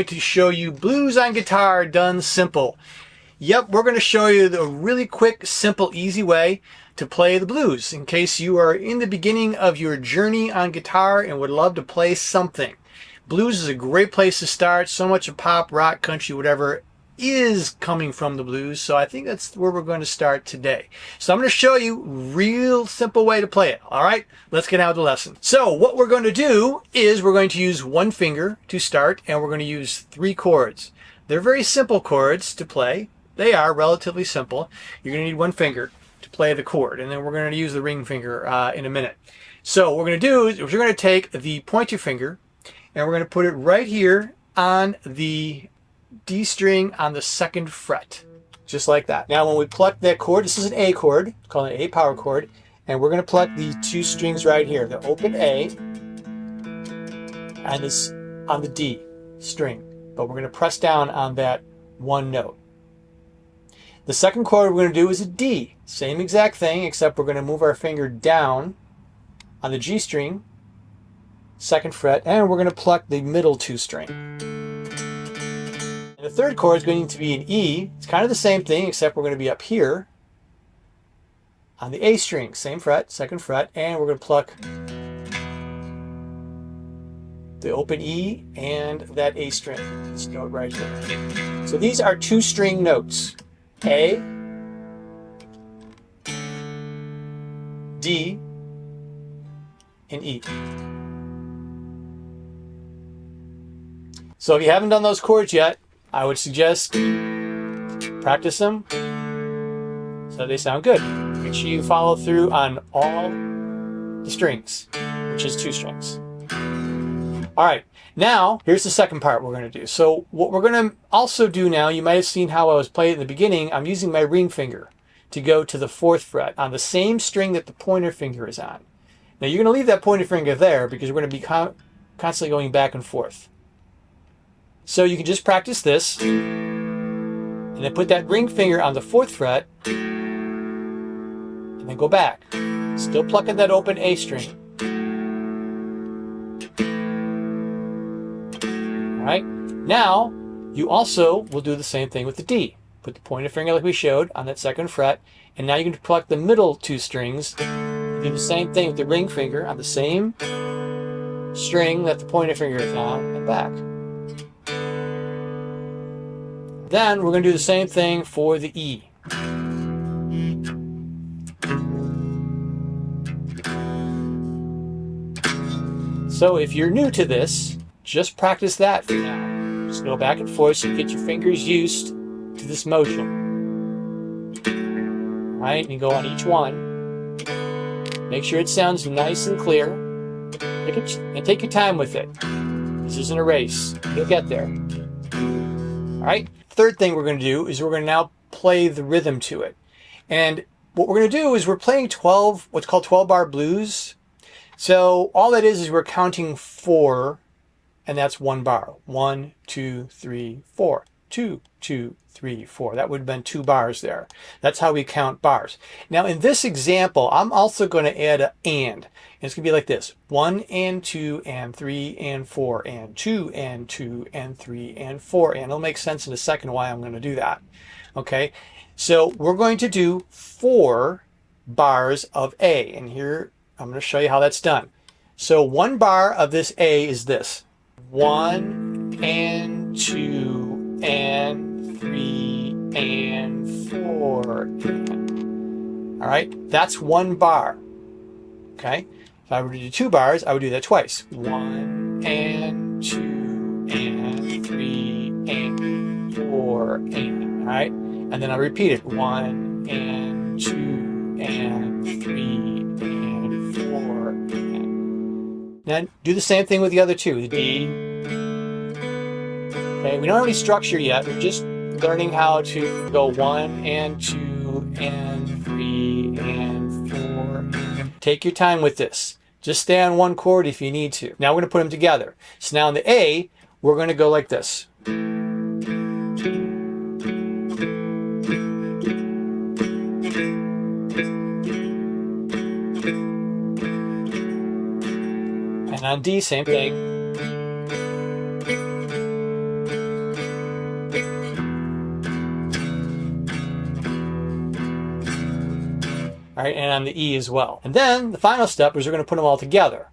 going to show you blues on guitar done simple. Yep, we're going to show you the really quick, simple, easy way to play the blues in case you are in the beginning of your journey on guitar and would love to play something. Blues is a great place to start. So much of pop, rock, country, whatever is coming from the blues, so I think that's where we're going to start today. So I'm going to show you a real simple way to play it. All right, let's get out of the lesson. So what we're going to do is we're going to use one finger to start, and we're going to use 3 chords. They're very simple chords to play. They are relatively simple. You're going to need one finger to play the chord, and then we're going to use the ring finger in a minute. So what we're going to do is we're going to take the pointer finger and we're going to put it right here on the D string on the 2nd fret, just like that. Now when we pluck that chord, this is an A chord, called an A power chord, and we're going to pluck the 2 strings right here, the open A and this on the D string, but we're going to press down on that one note. The second chord we're going to do is a D, same exact thing, except we're going to move our finger down on the G string, 2nd fret, and we're going to pluck the middle 2 string. And the third chord is going to be an E. It's kind of the same thing, except we're going to be up here on the A string, same fret, 2nd fret, and we're going to pluck the open E and that A string, this note right here. So these are 2 string notes, A, D, and E. So if you haven't done those chords yet, I would suggest practice them so they sound good. Make sure you follow through on all the strings, which is 2 strings. All right, now here's the second part we're going to do. So what we're going to also do now, you might have seen how I was playing in the beginning. I'm using my ring finger to go to the 4th fret on the same string that the pointer finger is on. Now you're going to leave that pointer finger there because we're going to be constantly going back and forth. So you can just practice this, and then put that ring finger on the 4th fret, and then go back. Still plucking that open A string. All right. Now, you also will do the same thing with the D. Put the pointer finger like we showed on that 2nd fret, and now you can pluck the middle 2 strings. Do the same thing with the ring finger on the same string that the pointer finger is on, and back. Then we're going to do the same thing for the E. So if you're new to this, just practice that for now. Just go back and forth so you get your fingers used to this motion. All right, and you go on each one. Make sure it sounds nice and clear. And take your time with it. This isn't a race. You'll get there. All right. Third thing we're going to do is we're going to now play the rhythm to it. And what we're going to do is we're playing what's called 12-bar blues. So all that is we're counting 4, and that's 1 bar. 1, 2, 3, 4. 2, 2, 3, 4. That would have been 2 bars there. That's how we count bars. Now in this example, I'm also going to add an and. And it's going to be like this. 1 and 2 and 3 and 4 and 2 and 2 and 3 and 4. And it'll make sense in a second why I'm going to do that. Okay, so we're going to do 4 bars of A. And here I'm going to show you how that's done. So 1 bar of this A is this. 1 and 2 and 3 and 4 and. All right, that's 1 bar. Okay, if I were to do 2 bars, I would do that twice. 1 and 2 and 3 and 4 and. All right, and then I'll repeat it. 1 and 2 and 3 and 4 and. Now do the same thing with the other 2. The D. Okay, we don't have any structure yet. We're just learning how to go 1 and 2 and 3 and 4. Take your time with this. Just stay on 1 chord if you need to. Now we're going to put them together. So now in the A, we're going to go like this. And on D, same thing. all right, and on the E as well. And then the final step is we're going to put them all together.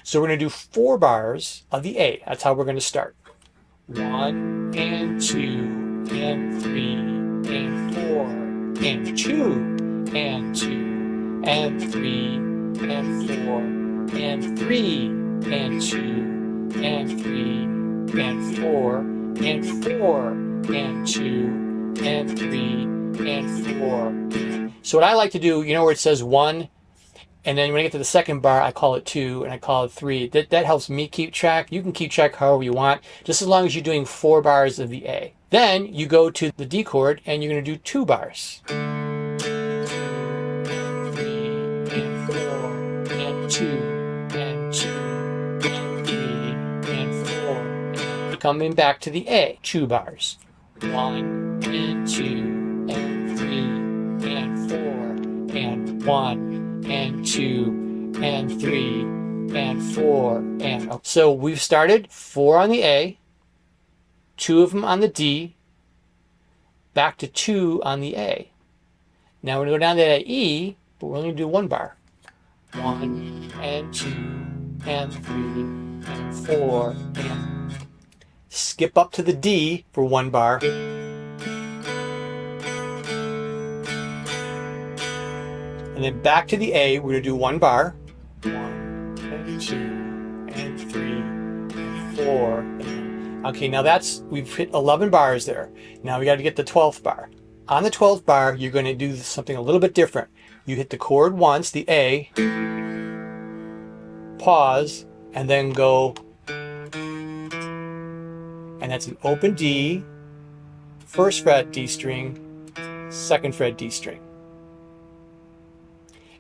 So we're going to do 4 bars of the A. That's how we're going to start. 1 and 2 and 3 and 4 and 2 and 2 and 3 and 4 and 3 and 2 and 3 and 4 and 4 and 2 and 3 and 4. So what I like to do, you know where it says 1, and then when I get to the second bar, I call it 2 and I call it 3. That helps me keep track. You can keep track however you want, just as long as you're doing 4 bars of the A. Then you go to the D chord and you're going to do 2 bars. 3 and 4 and 2 and 2 and 3 and 4. Coming back to the A, 2 bars. 1 and 2 and 3 and 4 and 1 and 2 and 3 and 4 and so we've started 4 on the A, 2 of them on the D, back to 2 on the A. Now we're going to go down to that E, but we're only going to do 1 bar. 1 and 2 and 3 and 4 and skip up to the D for 1 bar. And then back to the A, we're going to do 1 bar. 1 and 2 and 3 and 4. And okay, now we've hit 11 bars there. Now we got to get the 12th bar. On the 12th bar, you're going to do something a little bit different. You hit the chord once, the A, pause, and then go, and that's an open D, 1st fret D string, 2nd fret D string.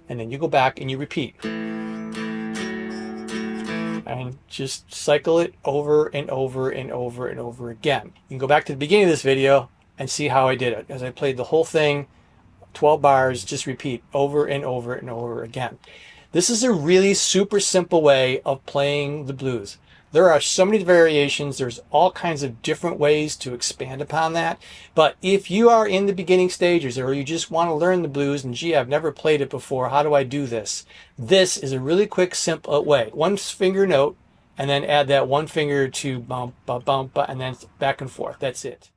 And then you go back and you repeat. And just cycle it over and over and over and over again. You can go back to the beginning of this video and see how I did it. As I played the whole thing, 12 bars, just repeat over and over and over again. This is a really super simple way of playing the blues. There are so many variations. There's all kinds of different ways to expand upon that. But if you are in the beginning stages or you just want to learn the blues and gee, I've never played it before, how do I do this? This is a really quick, simple way. 1 finger note and then add that 1 finger to bump, bump, bump, and then back and forth. That's it.